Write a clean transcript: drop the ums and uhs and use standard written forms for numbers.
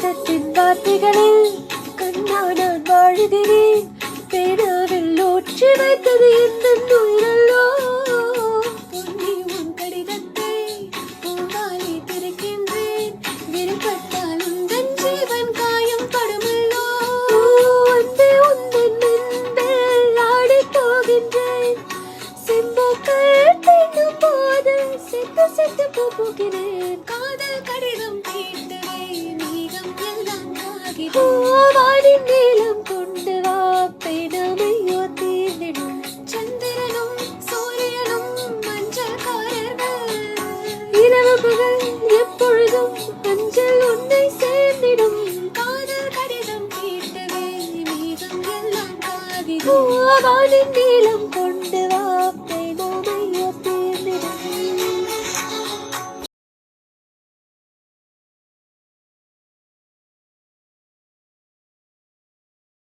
கடிதத்தின் வார்த்தைகளில் கண்ணா நான் வாழுகிறேன். பேனாவில் ஊற்றி வைத்தது இந்த உயிரல்லோ. பொன்னி உன் கடிதத்தை பூவாலே திறக்கின்றேன். விருப்பத்தால் உந்தன் ஜீவன் காயம் படுமல்லோ. அன்பே உந்தன் நெஞ்சில் ஆடிப் போகின்றேன். செம்பூக்கள் தீண்டும் போது செத்து செத்து போகிறேன். காதல் கடிதம் தீண்டவே மேகம் எல்லாம் ஆகிறேன். வானின் நீளம் கொண்டு வா பேனா